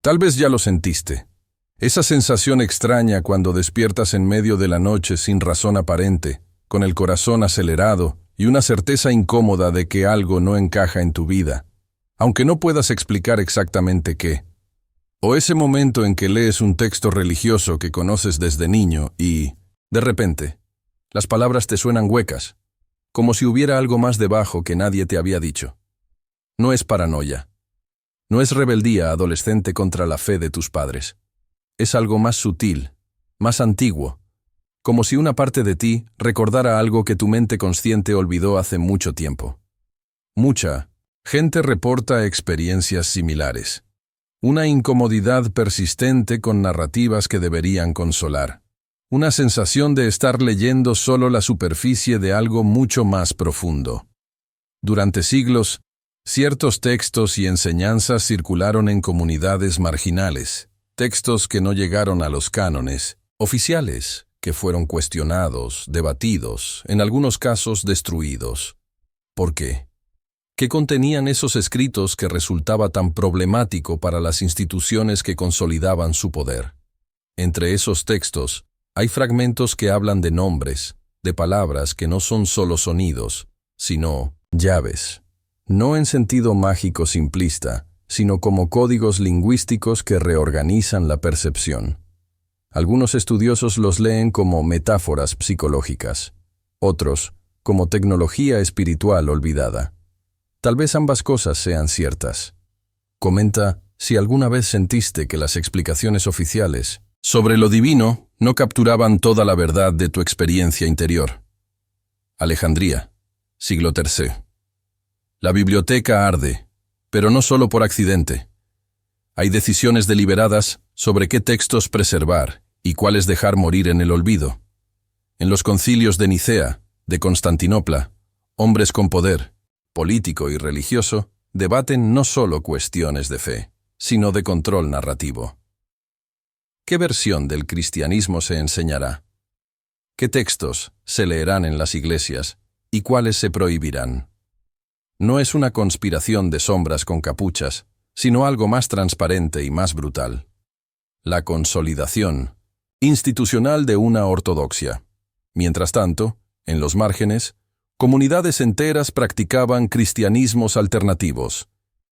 Tal vez ya lo sentiste. Esa sensación extraña cuando despiertas en medio de la noche sin razón aparente, con el corazón acelerado y una certeza incómoda de que algo no encaja en tu vida, aunque no puedas explicar exactamente qué. O ese momento en que lees un texto religioso que conoces desde niño y, de repente, las palabras te suenan huecas, como si hubiera algo más debajo que nadie te había dicho. No es paranoia. No es rebeldía adolescente contra la fe de tus padres. Es algo más sutil, más antiguo, como si una parte de ti recordara algo que tu mente consciente olvidó hace mucho tiempo. Mucha gente reporta experiencias similares. Una incomodidad persistente con narrativas que deberían consolar. Una sensación de estar leyendo solo la superficie de algo mucho más profundo. Durante siglos, ciertos textos y enseñanzas circularon en comunidades marginales, textos que no llegaron a los cánones oficiales, que fueron cuestionados, debatidos, en algunos casos destruidos. ¿Por qué? ¿Qué contenían esos escritos que resultaba tan problemático para las instituciones que consolidaban su poder? Entre esos textos, hay fragmentos que hablan de nombres, de palabras que no son solo sonidos, sino llaves. No en sentido mágico simplista, sino como códigos lingüísticos que reorganizan la percepción. Algunos estudiosos los leen como metáforas psicológicas, otros como tecnología espiritual olvidada. Tal vez ambas cosas sean ciertas. Comenta si alguna vez sentiste que las explicaciones oficiales sobre lo divino no capturaban toda la verdad de tu experiencia interior. Alejandría, siglo III. La biblioteca arde, pero no solo por accidente. Hay decisiones deliberadas sobre qué textos preservar y cuáles dejar morir en el olvido. En los concilios de Nicea, de Constantinopla, hombres con poder, político y religioso, debaten no solo cuestiones de fe, sino de control narrativo. ¿Qué versión del cristianismo se enseñará? ¿Qué textos se leerán en las iglesias y cuáles se prohibirán? No es una conspiración de sombras con capuchas, sino algo más transparente y más brutal. La consolidación institucional de una ortodoxia. Mientras tanto, en los márgenes, comunidades enteras practicaban cristianismos alternativos.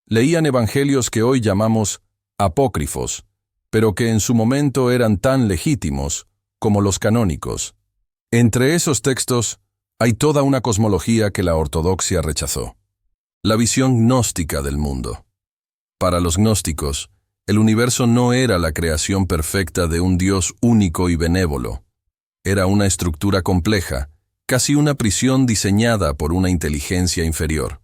Leían evangelios que hoy llamamos apócrifos, pero que en su momento eran tan legítimos como los canónicos. Entre esos textos hay toda una cosmología que la ortodoxia rechazó. La visión gnóstica del mundo. Para los gnósticos, el universo no era la creación perfecta de un Dios único y benévolo. Era una estructura compleja, casi una prisión diseñada por una inteligencia inferior.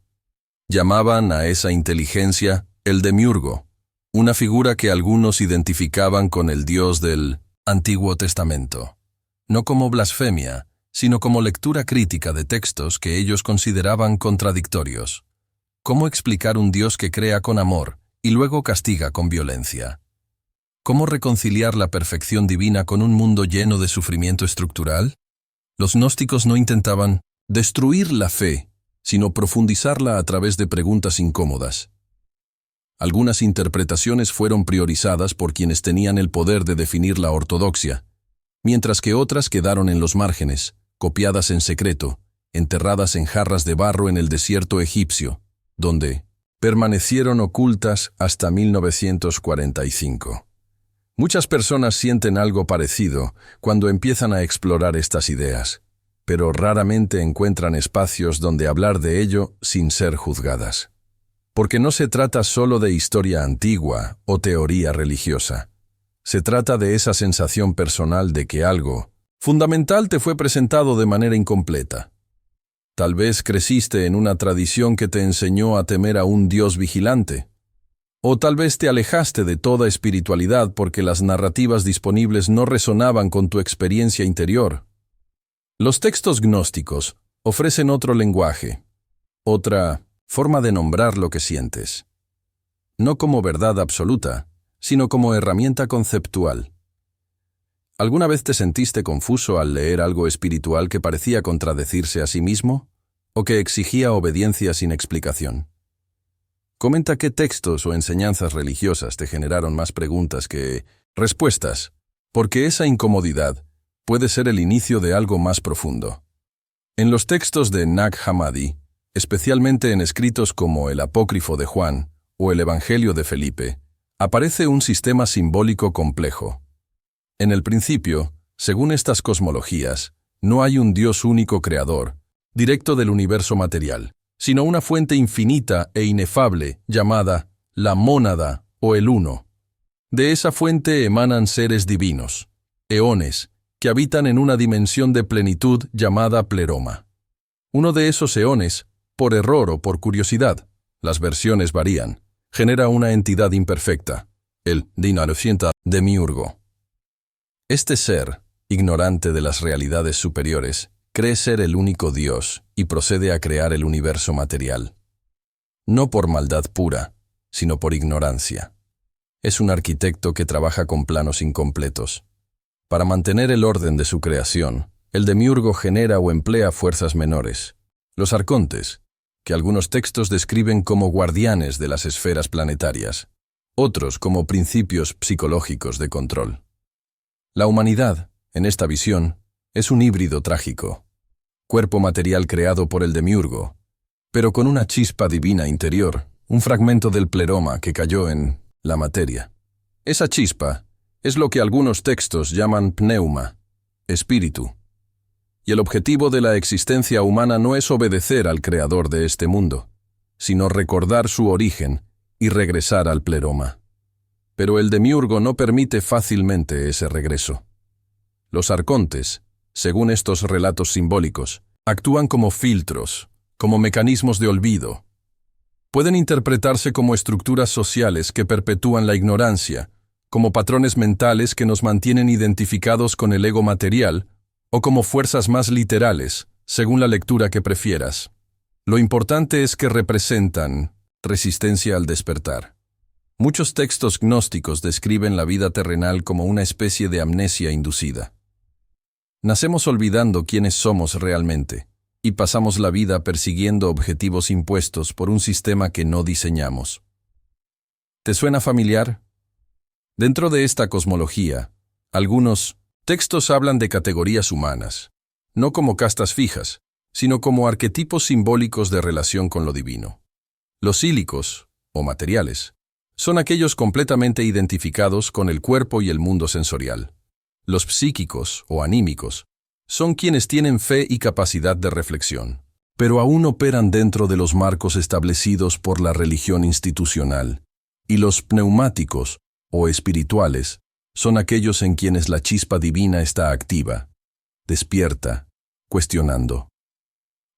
Llamaban a esa inteligencia el demiurgo, una figura que algunos identificaban con el Dios del Antiguo Testamento, no como blasfemia, sino como lectura crítica de textos que ellos consideraban contradictorios. ¿Cómo explicar un Dios que crea con amor y luego castiga con violencia? ¿Cómo reconciliar la perfección divina con un mundo lleno de sufrimiento estructural? Los gnósticos no intentaban destruir la fe, sino profundizarla a través de preguntas incómodas. Algunas interpretaciones fueron priorizadas por quienes tenían el poder de definir la ortodoxia, mientras que otras quedaron en los márgenes, copiadas en secreto, enterradas en jarras de barro en el desierto egipcio, donde permanecieron ocultas hasta 1945. Muchas personas sienten algo parecido cuando empiezan a explorar estas ideas, pero raramente encuentran espacios donde hablar de ello sin ser juzgadas. Porque no se trata solo de historia antigua o teoría religiosa. Se trata de esa sensación personal de que algo fundamental te fue presentado de manera incompleta. Tal vez creciste en una tradición que te enseñó a temer a un Dios vigilante. O tal vez te alejaste de toda espiritualidad porque las narrativas disponibles no resonaban con tu experiencia interior. Los textos gnósticos ofrecen otro lenguaje, otra forma de nombrar lo que sientes. No como verdad absoluta, sino como herramienta conceptual. ¿Alguna vez te sentiste confuso al leer algo espiritual que parecía contradecirse a sí mismo? ¿O que exigía obediencia sin explicación? Comenta qué textos o enseñanzas religiosas te generaron más preguntas que respuestas, porque esa incomodidad puede ser el inicio de algo más profundo. En los textos de Nag Hammadi, especialmente en escritos como el Apócrifo de Juan o el Evangelio de Felipe, aparece un sistema simbólico complejo. En el principio, según estas cosmologías, no hay un Dios único creador, directo del universo material, sino una fuente infinita e inefable llamada la mónada o el uno. De esa fuente emanan seres divinos, eones, que habitan en una dimensión de plenitud llamada pleroma. Uno de esos eones, por error o por curiosidad, las versiones varían, genera una entidad imperfecta, el demiurgo. Este ser, ignorante de las realidades superiores, cree ser el único Dios y procede a crear el universo material. No por maldad pura, sino por ignorancia. Es un arquitecto que trabaja con planos incompletos. Para mantener el orden de su creación, el demiurgo genera o emplea fuerzas menores, los arcontes, que algunos textos describen como guardianes de las esferas planetarias, otros como principios psicológicos de control. La humanidad, en esta visión, es un híbrido trágico, cuerpo material creado por el demiurgo, pero con una chispa divina interior, un fragmento del pleroma que cayó en la materia. Esa chispa es lo que algunos textos llaman pneuma, espíritu. Y el objetivo de la existencia humana no es obedecer al creador de este mundo, sino recordar su origen y regresar al pleroma. Pero el demiurgo no permite fácilmente ese regreso. Los arcontes, según estos relatos simbólicos, actúan como filtros, como mecanismos de olvido. Pueden interpretarse como estructuras sociales que perpetúan la ignorancia, como patrones mentales que nos mantienen identificados con el ego material, o como fuerzas más literales, según la lectura que prefieras. Lo importante es que representan resistencia al despertar. Muchos textos gnósticos describen la vida terrenal como una especie de amnesia inducida. Nacemos olvidando quiénes somos realmente, y pasamos la vida persiguiendo objetivos impuestos por un sistema que no diseñamos. ¿Te suena familiar? Dentro de esta cosmología, algunos textos hablan de categorías humanas, no como castas fijas, sino como arquetipos simbólicos de relación con lo divino. Los sílicos, o materiales, son aquellos completamente identificados con el cuerpo y el mundo sensorial. Los psíquicos, o anímicos, son quienes tienen fe y capacidad de reflexión, pero aún operan dentro de los marcos establecidos por la religión institucional. Y los pneumáticos, o espirituales, son aquellos en quienes la chispa divina está activa, despierta, cuestionando.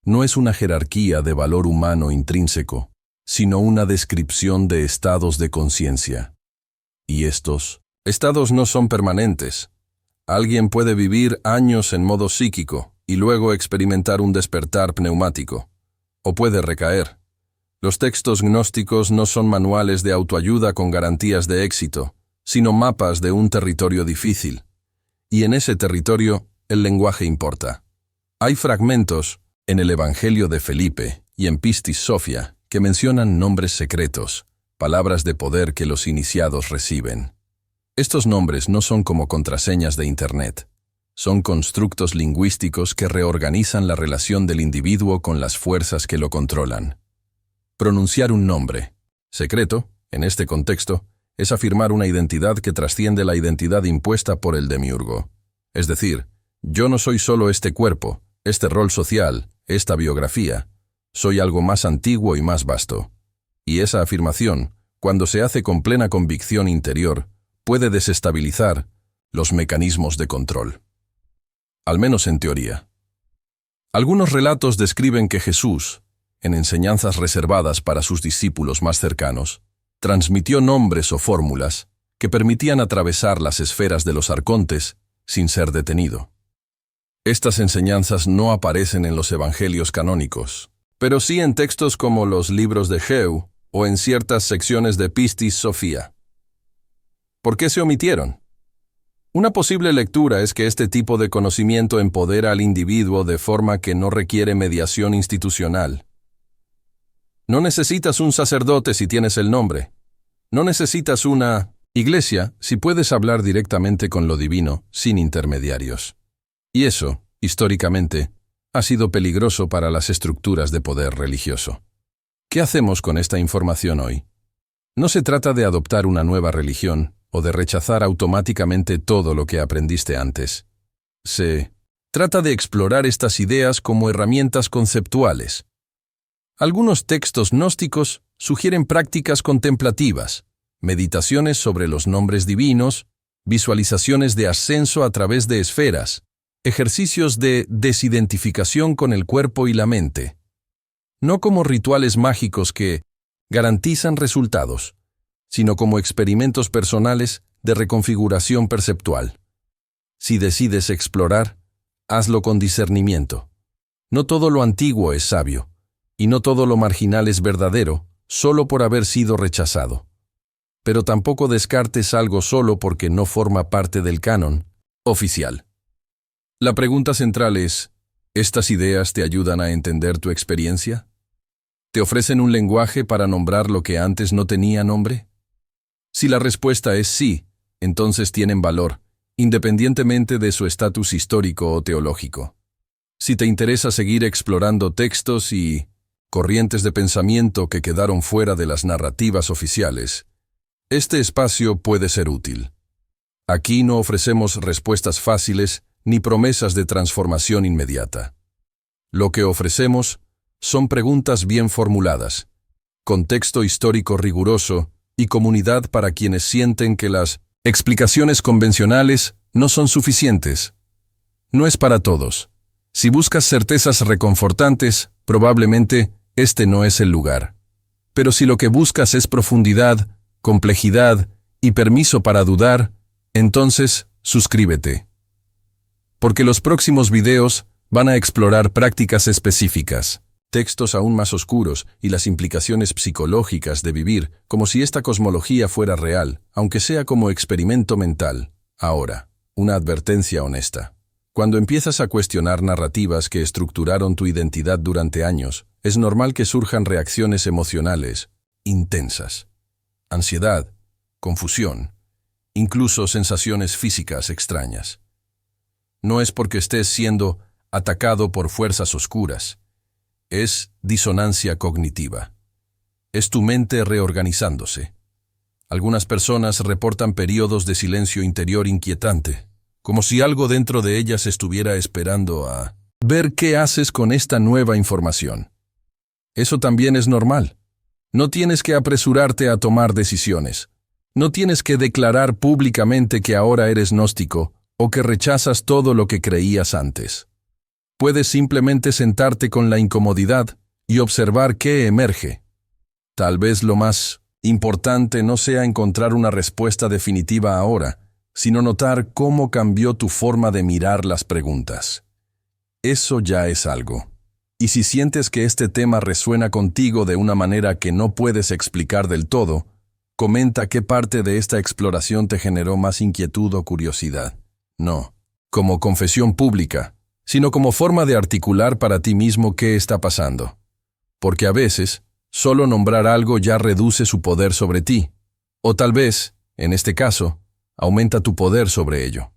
No es una jerarquía de valor humano intrínseco, sino una descripción de estados de conciencia. Y estos estados no son permanentes. Alguien puede vivir años en modo psíquico y luego experimentar un despertar pneumático, o puede recaer. Los textos gnósticos no son manuales de autoayuda con garantías de éxito, sino mapas de un territorio difícil. Y en ese territorio, el lenguaje importa. Hay fragmentos en el Evangelio de Felipe y en Pistis Sophia que mencionan nombres secretos, palabras de poder que los iniciados reciben. Estos nombres no son como contraseñas de Internet. Son constructos lingüísticos que reorganizan la relación del individuo con las fuerzas que lo controlan. Pronunciar un nombre secreto, en este contexto, es afirmar una identidad que trasciende la identidad impuesta por el demiurgo. Es decir, yo no soy solo este cuerpo, este rol social, esta biografía. Soy algo más antiguo y más vasto. Y esa afirmación, cuando se hace con plena convicción interior, puede desestabilizar los mecanismos de control. Al menos en teoría. Algunos relatos describen que Jesús, en enseñanzas reservadas para sus discípulos más cercanos, transmitió nombres o fórmulas que permitían atravesar las esferas de los arcontes sin ser detenido. Estas enseñanzas no aparecen en los evangelios canónicos, pero sí en textos como los libros de Geu o en ciertas secciones de Pistis Sophia. ¿Por qué se omitieron? Una posible lectura es que este tipo de conocimiento empodera al individuo de forma que no requiere mediación institucional. No necesitas un sacerdote si tienes el nombre. No necesitas una iglesia si puedes hablar directamente con lo divino, sin intermediarios. Y eso, históricamente, ha sido peligroso para las estructuras de poder religioso. ¿Qué hacemos con esta información hoy? No se trata de adoptar una nueva religión o de rechazar automáticamente todo lo que aprendiste antes. Se trata de explorar estas ideas como herramientas conceptuales. Algunos textos gnósticos sugieren prácticas contemplativas, meditaciones sobre los nombres divinos, visualizaciones de ascenso a través de esferas, ejercicios de desidentificación con el cuerpo y la mente. No como rituales mágicos que garantizan resultados, sino como experimentos personales de reconfiguración perceptual. Si decides explorar, hazlo con discernimiento. No todo lo antiguo es sabio, y no todo lo marginal es verdadero, solo por haber sido rechazado. Pero tampoco descartes algo solo porque no forma parte del canon oficial. La pregunta central es, ¿estas ideas te ayudan a entender tu experiencia? ¿Te ofrecen un lenguaje para nombrar lo que antes no tenía nombre? Si la respuesta es sí, entonces tienen valor, independientemente de su estatus histórico o teológico. Si te interesa seguir explorando textos y corrientes de pensamiento que quedaron fuera de las narrativas oficiales, este espacio puede ser útil. Aquí no ofrecemos respuestas fáciles ni promesas de transformación inmediata. Lo que ofrecemos son preguntas bien formuladas, contexto histórico riguroso y comunidad para quienes sienten que las explicaciones convencionales no son suficientes. No es para todos. Si buscas certezas reconfortantes, probablemente este no es el lugar. Pero si lo que buscas es profundidad, complejidad y permiso para dudar, entonces suscríbete. Porque los próximos videos van a explorar prácticas específicas, textos aún más oscuros y las implicaciones psicológicas de vivir como si esta cosmología fuera real, aunque sea como experimento mental. Ahora, una advertencia honesta. Cuando empiezas a cuestionar narrativas que estructuraron tu identidad durante años, es normal que surjan reacciones emocionales intensas. Ansiedad, confusión, incluso sensaciones físicas extrañas. No es porque estés siendo atacado por fuerzas oscuras. Es disonancia cognitiva. Es tu mente reorganizándose. Algunas personas reportan periodos de silencio interior inquietante, como si algo dentro de ellas estuviera esperando a ver qué haces con esta nueva información. Eso también es normal. No tienes que apresurarte a tomar decisiones. No tienes que declarar públicamente que ahora eres gnóstico o que rechazas todo lo que creías antes. Puedes simplemente sentarte con la incomodidad y observar qué emerge. Tal vez lo más importante no sea encontrar una respuesta definitiva ahora, sino notar cómo cambió tu forma de mirar las preguntas. Eso ya es algo. Y si sientes que este tema resuena contigo de una manera que no puedes explicar del todo, comenta qué parte de esta exploración te generó más inquietud o curiosidad. No como confesión pública, sino como forma de articular para ti mismo qué está pasando. Porque a veces, solo nombrar algo ya reduce su poder sobre ti, o tal vez, en este caso, aumenta tu poder sobre ello.